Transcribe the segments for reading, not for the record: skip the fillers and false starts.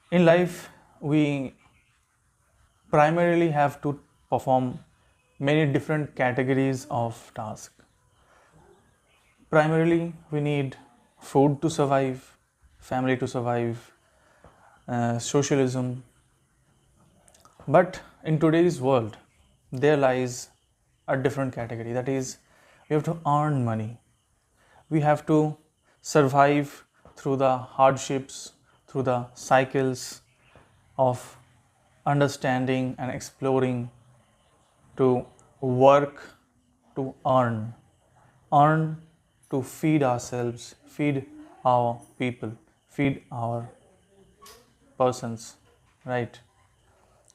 In life, we primarily have to perform many different categories of tasks. Primarily, we need food to survive, family to survive, socialism. But in today's world, there lies a different category. That is, we have to earn money. We have to survive through the hardships, through the cycles of understanding and exploring, to work, to earn to feed ourselves, feed our people, feed our persons, right?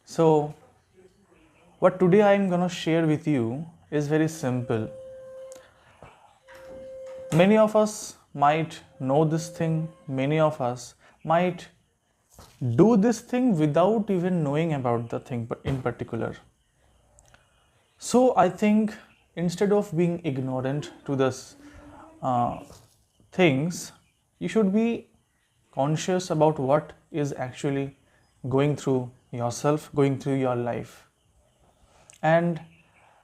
So, what today I am gonna share with you is very simple. Many of us might know this thing, many of us might do this thing without even knowing about the thing but in particular. So I think instead of being ignorant to this uh, things, you should be conscious about what is actually going through yourself, going through your life. And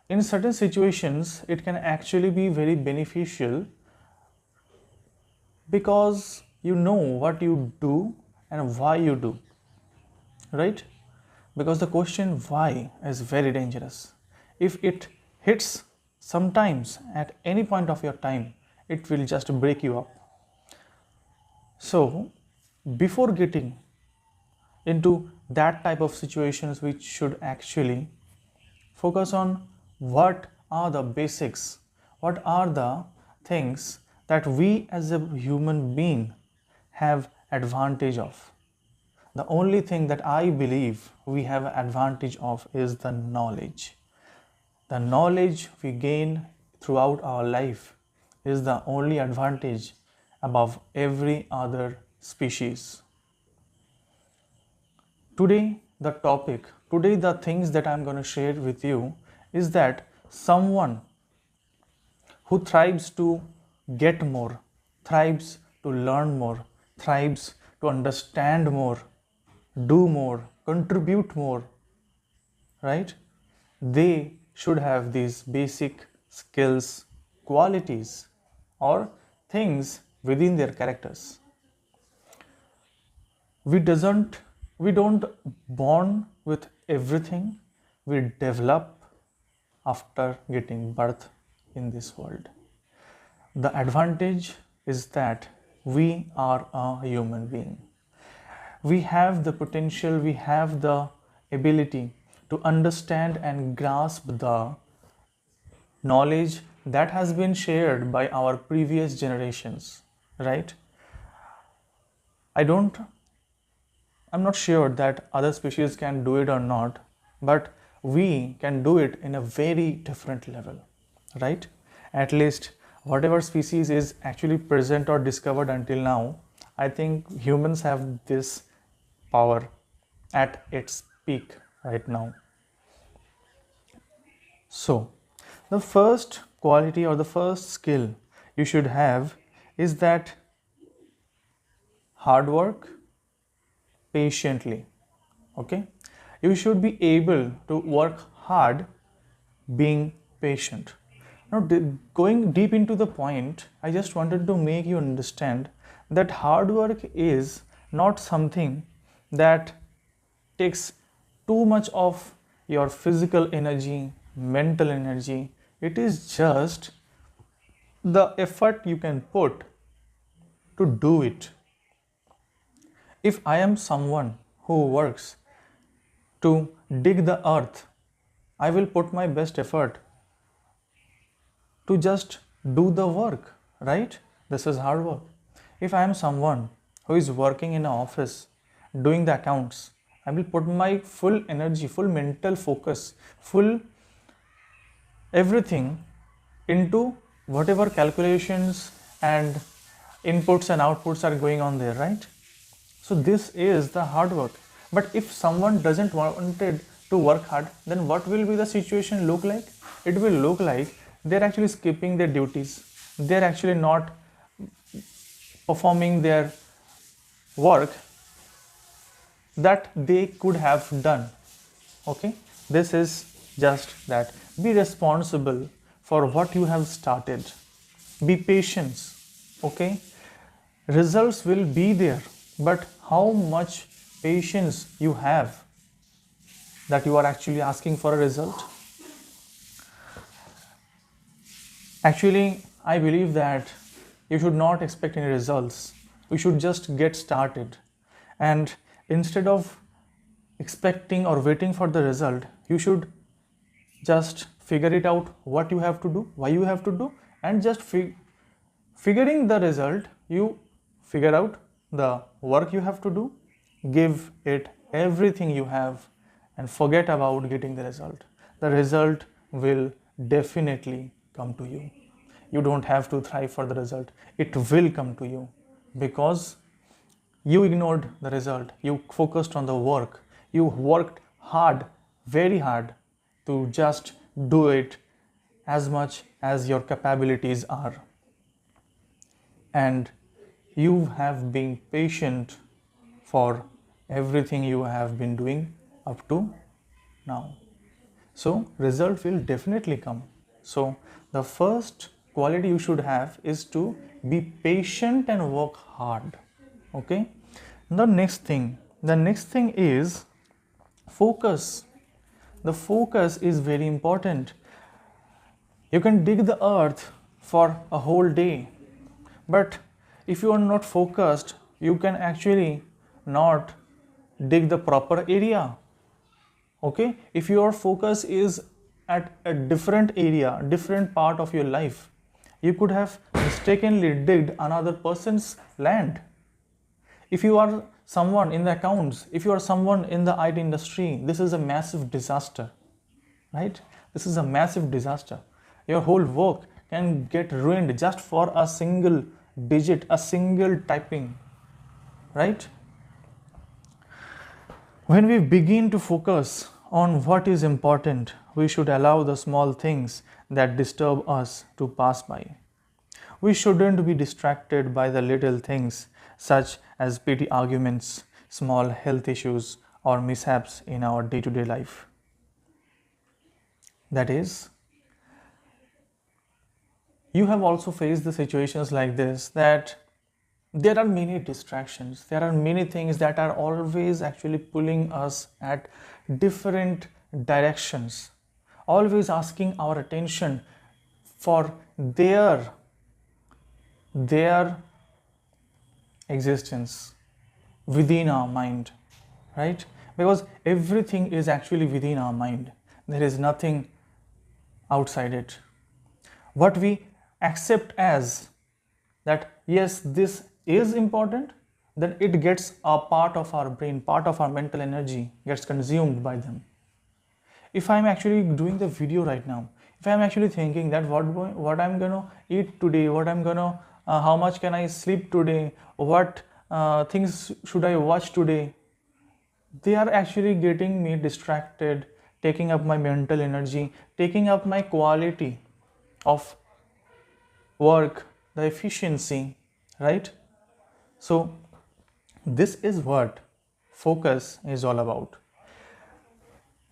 in certain situations, it can actually be very beneficial because you know what you do and why you do, right? Because the question why is very dangerous. If it hits sometimes at any point of your time, it will just break you up. So, before getting into that type of situations, we should actually focus on what are the basics, what are the things that we as a human being have advantage of. The only thing that I believe we have advantage of is the knowledge. The knowledge we gain throughout our life is the only advantage above every other species. Today, the things that I'm going to share with you is that someone who thrives to get more, thrives to learn more, thrives to understand more, do more, contribute more, right? They should have these basic skills, qualities, or things within their characters. We don't born with everything. We develop after getting birth in this world. The advantage is that we are a human being. We have the potential, we have the ability to understand and grasp the knowledge that has been shared by our previous generations, right? I don't I'm not sure that other species can do it or not, but we can do it in a very different level, right? At least whatever species is actually present or discovered until now, I think humans have this power at its peak right now. So, the first quality or the first skill you should have is that hard work patiently. Okay, you should be able to work hard being patient. Now, going deep into the point, I just wanted to make you understand that hard work is not something that takes too much of your physical energy, mental energy. It is just the effort you can put to do it. If I am someone who works to dig the earth, I will put my best effort to just do the work, right? This is hard work. If I am someone who is working in an office doing the accounts, I will put my full energy, full mental focus, full everything into whatever calculations and inputs and outputs are going on there, right? So this is the hard work. But if someone doesn't wanted to work hard, then what will be the situation look like? It will look like they're actually skipping their duties. They're actually not performing their work that they could have done. Okay, this is just that. Be responsible for what you have started. Be patient. Okay, results will be there, but how much patience you have that you are actually asking for a result? Actually, I believe that you should not expect any results. You should just get started. And instead of expecting or waiting for the result, you should just figure it out what you have to do, why you have to do, and just figuring the result, you figure out the work you have to do, give it everything you have, and forget about getting the result. The result will definitely come to you. You don't have to thrive for the result. It will come to you because you ignored the result. You focused on the work. You worked hard, very hard, to just do it as much as your capabilities are. And you have been patient for everything you have been doing up to now. So result will definitely come. So the first quality you should have is to be patient and work hard. Okay. The next thing is focus. The focus is very important. You can dig the earth for a whole day, but if you are not focused, you can actually not dig the proper area. Okay, if your focus is at a different area, different part of your life, you could have mistakenly digged another person's land. If you are someone in the accounts, if you are someone in the IT industry, this is a massive disaster, right? This is a massive disaster. Your whole work can get ruined just for a single digit, a single typing, right? When we begin to focus on what is important, we should allow the small things that disturb us to pass by. We shouldn't be distracted by the little things such as petty arguments, small health issues, or mishaps in our day-to-day life. That is, you have also faced the situations like this, that there are many distractions, there are many things that are always actually pulling us at different directions, always asking our attention for their existence within our mind, right? Because everything is actually within our mind. There is nothing outside it. What we accept as that, yes, this is important, then it gets a part of our brain, part of our mental energy gets consumed by them. If I'm actually doing the video right now, if I'm actually thinking that what I'm gonna eat today, what I'm gonna how much can I sleep today, what things should I watch today, they are actually getting me distracted, taking up my mental energy, taking up my quality of work, the efficiency, right? So this is what focus is all about.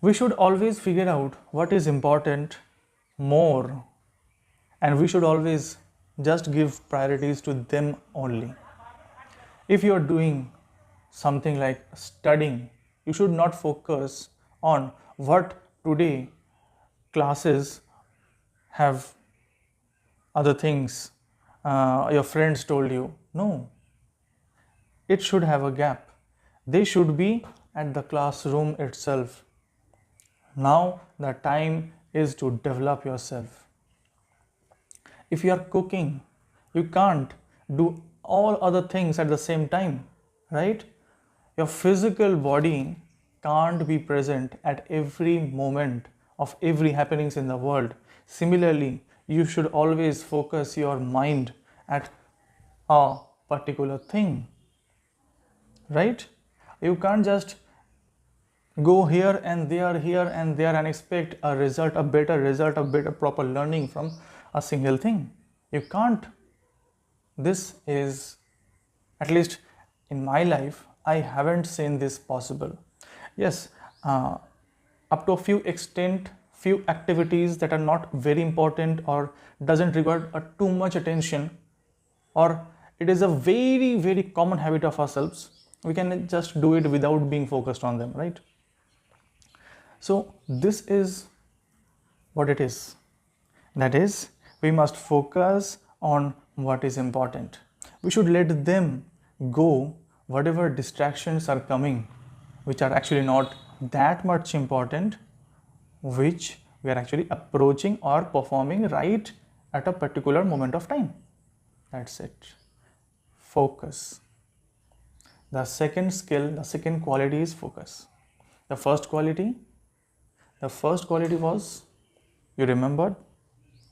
We should always figure out what is important more, and we should always just give priorities to them only. If you are doing something like studying, you should not focus on what today classes have other things your friends told you. No, it should have a gap. They should be at the classroom itself. Now the time is to develop yourself. If you are cooking, you can't do all other things at the same time, right? Your physical body can't be present at every moment of every happenings in the world. Similarly, you should always focus your mind at a particular thing, right? You can't just go here and there and expect a result, a better proper learning from a single thing. You can't. This is, at least in my life, I haven't seen this possible. Yes, up to a few extent, few activities that are not very important or doesn't require too much attention, or it is a very common habit of ourselves, we can just do it without being focused on them, right? So this is what it is. That is, we must focus on what is important. We should let them go, whatever distractions are coming, which are actually not that much important, which we are actually approaching or performing right at a particular moment of time. That's it. Focus. The second skill, the second quality is focus. The first quality was, you remembered?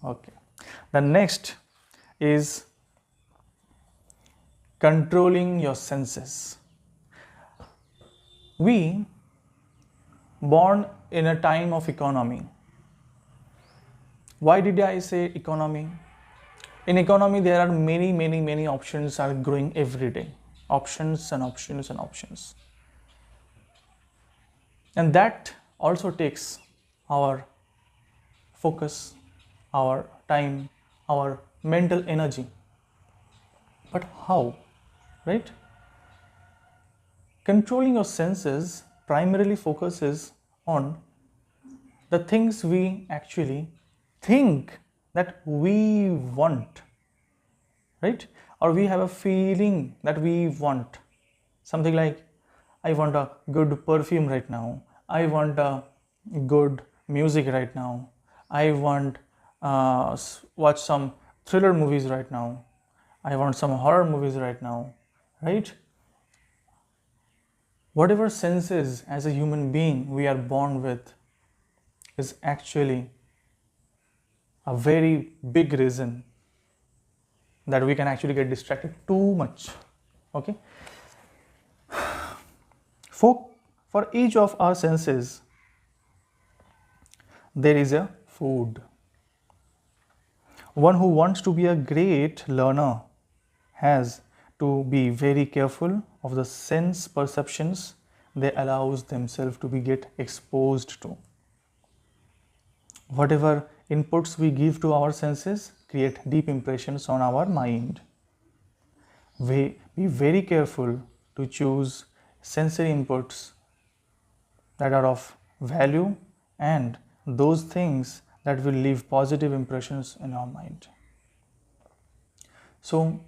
Okay. The next is controlling your senses. We born in a time of economy. Why did I say economy? In economy, there are many options are growing every day. Options and options and options. And that also takes our focus, our time, our mental energy. But how, right? Controlling your senses primarily focuses on the things we actually think that we want, right? Or we have a feeling that we want. Something like, I want a good perfume right now. I want a good music right now. I want watch some thriller movies right now. I want some horror movies right now, right? Whatever senses as a human being we are born with is actually a very big reason that we can actually get distracted too much. Okay? For each of our senses, there is a food. One who wants to be a great learner has to be very careful of the sense perceptions they allows themselves to be get exposed to. Whatever inputs we give to our senses create deep impressions on our mind. We be very careful to choose sensory inputs that are of value and those things that will leave positive impressions in our mind. So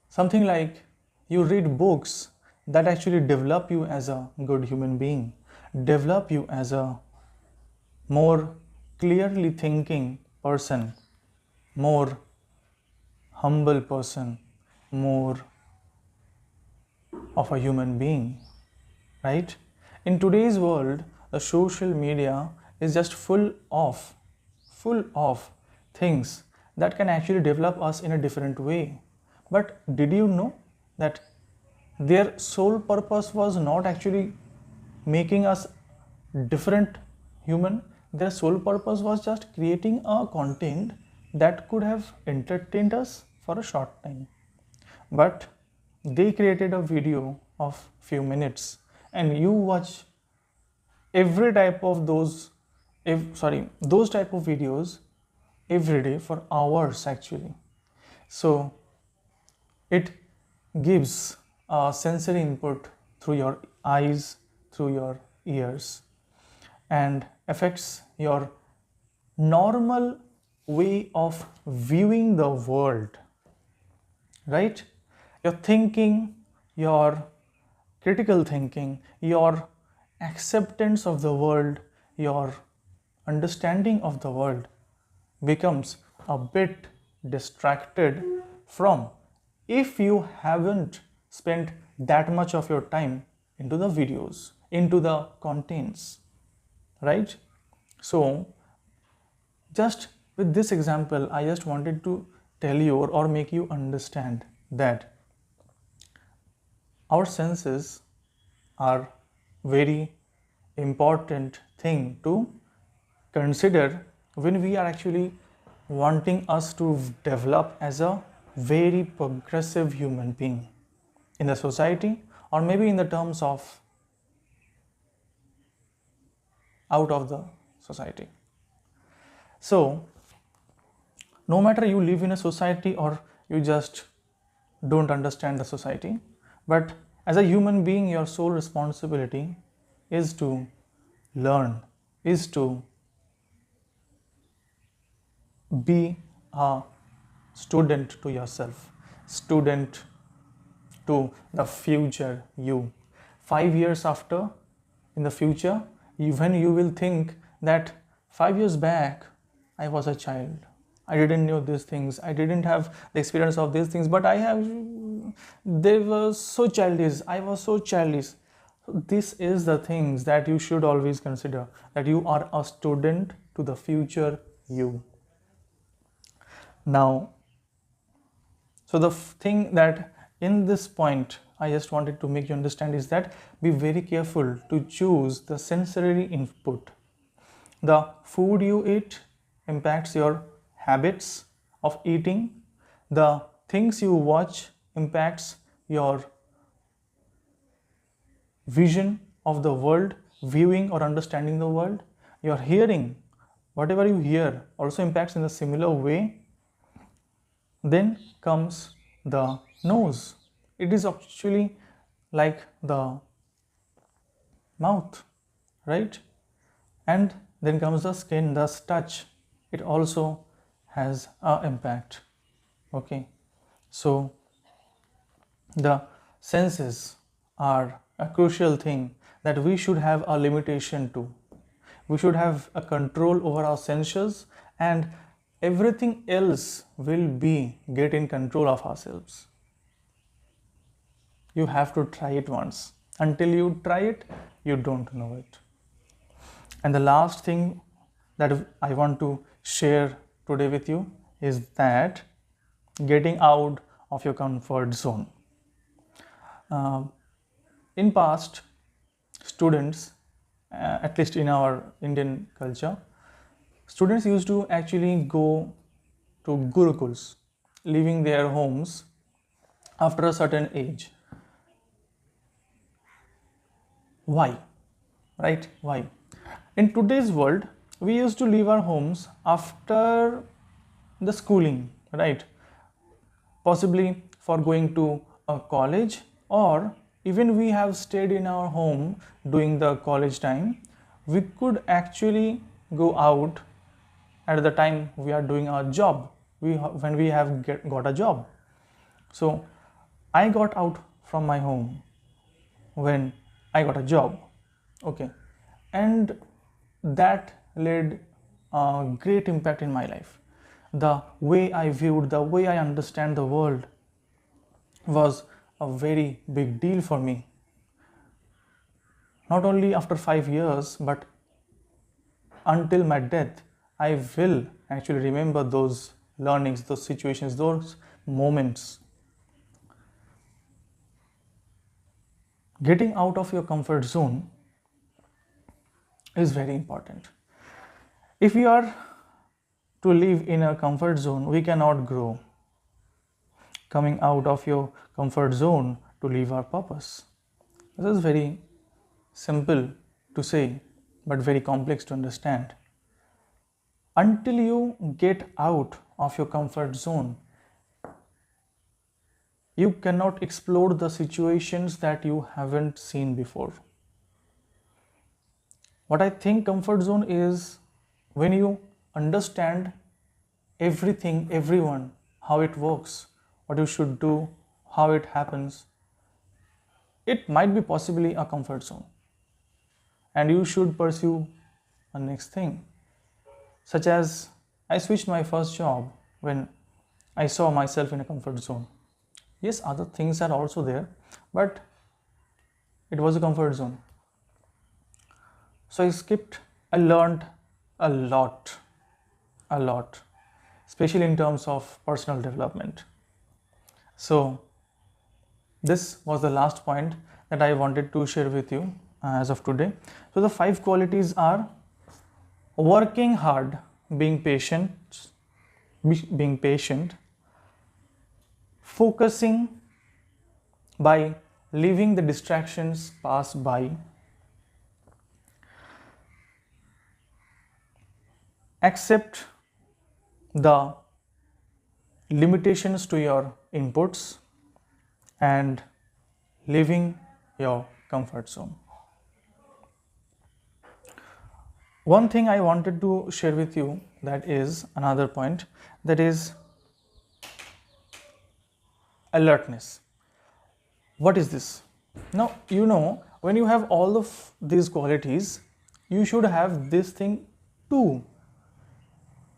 something like you read books that actually develop you as a good human being, develop you as a more clearly thinking person, more humble person, more of a human being, right? In today's world, the social media is just full of things that can actually develop us in a different way. But did you know that their sole purpose was not actually making us different human? Their sole purpose was just creating a content that could have entertained us for a short time. But they created a video of few minutes and you watch every type of those type of videos every day for hours actually. So it gives a sensory input through your eyes, through your ears, and affects your normal way of viewing the world, right? Your thinking, your critical thinking, your acceptance of the world, your understanding of the world becomes a bit distracted from if you haven't spent that much of your time into the videos, into the contents, right? So just with this example, I just wanted to tell you or make you understand that our senses are very important thing to consider when we are actually wanting us to develop as a very progressive human being in the society or maybe in the terms of out of the society. So, no matter you live in a society or you just don't understand the society, but as a human being, your sole responsibility is to learn, is to be a student to yourself, student to the future you. 5 years after, in the future, when you will think that 5 years back I was a child, I didn't know these things, I didn't have the experience of these things, but they were so childish, I was so childish. This is the things that you should always consider, that you are a student to the future you. Now, so the thing that in this point I just wanted to make you understand is that be very careful to choose the sensory input. The food you eat impacts your habits of eating. The things you watch impacts your vision of the world, viewing or understanding the world. Your hearing, whatever you hear, also impacts in a similar way. Then comes the nose. It is actually like the mouth, right? And then comes the skin, the touch. It also has an impact. Okay, so the senses are a crucial thing that we should have a limitation to. We should have a control over our senses, and everything else will be get in control of ourselves. You have to try it once. Until you try it, you don't know it. And the last thing that I want to share today with you is that getting out of your comfort zone. In past, students, at least in our Indian culture, students used to actually go to gurukuls, leaving their homes after a certain age. Why? Right? Why? In today's world, we used to leave our homes after the schooling, right? Possibly for going to a college, or even we have stayed in our home during the college time, we could actually go out at the time we are doing our job, when we have got a job. So I got out from my home when I got a job, okay, and that led a great impact in my life. The way I viewed, the way I understand the world was a very big deal for me. Not only after 5 years, but until my death, I will actually remember those learnings, those situations, those moments. Getting out of your comfort zone is very important. If we are to live in a comfort zone, we cannot grow. Coming out of your comfort zone to live our purpose. This is very simple to say, but very complex to understand. Until you get out of your comfort zone, you cannot explore the situations that you haven't seen before. What I think comfort zone is when you understand everything, everyone, how it works, what you should do, how it happens. It might be possibly a comfort zone, and you should pursue a next thing. Such as I switched my first job when I saw myself in a comfort zone. Yes, other things are also there, but it was a comfort zone. So I learned a lot, especially in terms of personal development. So this was the last point that I wanted to share with you as of today. So the 5 qualities are working hard, being patient, focusing by leaving the distractions pass by, accept the limitations to your inputs, and leaving your comfort zone. One thing I wanted to share with you, that is another point, that is alertness. What is this? Now, when you have all of these qualities, you should have this thing too.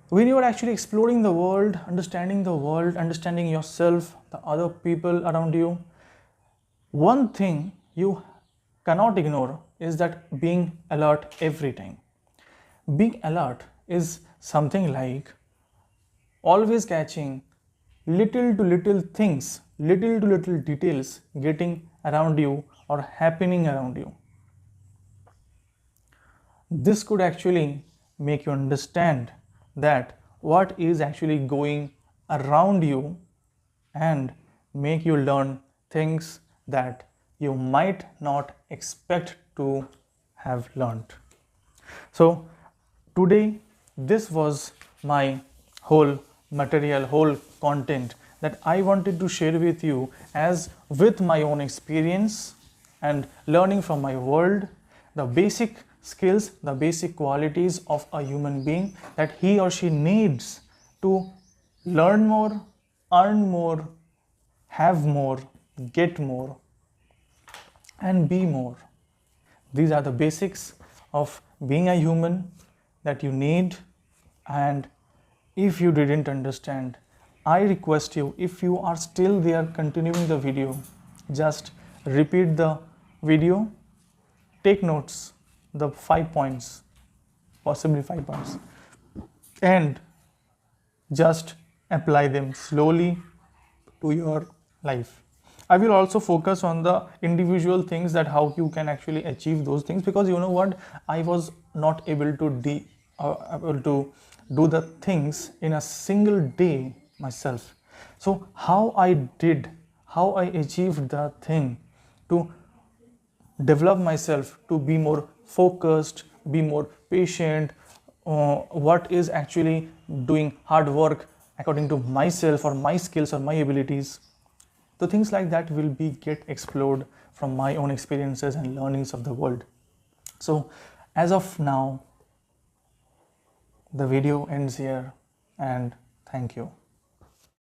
When you are actually exploring the world, understanding yourself, the other people around you, one thing you cannot ignore is that being alert every time. Being alert is something like always catching little to little things, little to little details getting around you or happening around you. This could actually make you understand that what is actually going around you and make you learn things that you might not expect to have learned. So today, this was my whole material, whole content that I wanted to share with you, as with my own experience and learning from my world, the basic skills, the basic qualities of a human being that he or she needs to learn more, earn more, have more, get more, and be more. These are the basics of being a human that you need. And if you didn't understand, I request you, if you are still there continuing the video, just repeat the video, take notes, the 5 points, possibly 5 points, and just apply them slowly to your life. I will also focus on the individual things, that how you can actually achieve those things, because you know what, I was not able to do the things in a single day myself. So how I achieved the thing to develop myself to be more focused, be more patient, what is actually doing hard work according to myself or my skills or my abilities. So things like that will get explored from my own experiences and learnings of the world. So as of now, the video ends here, and thank you.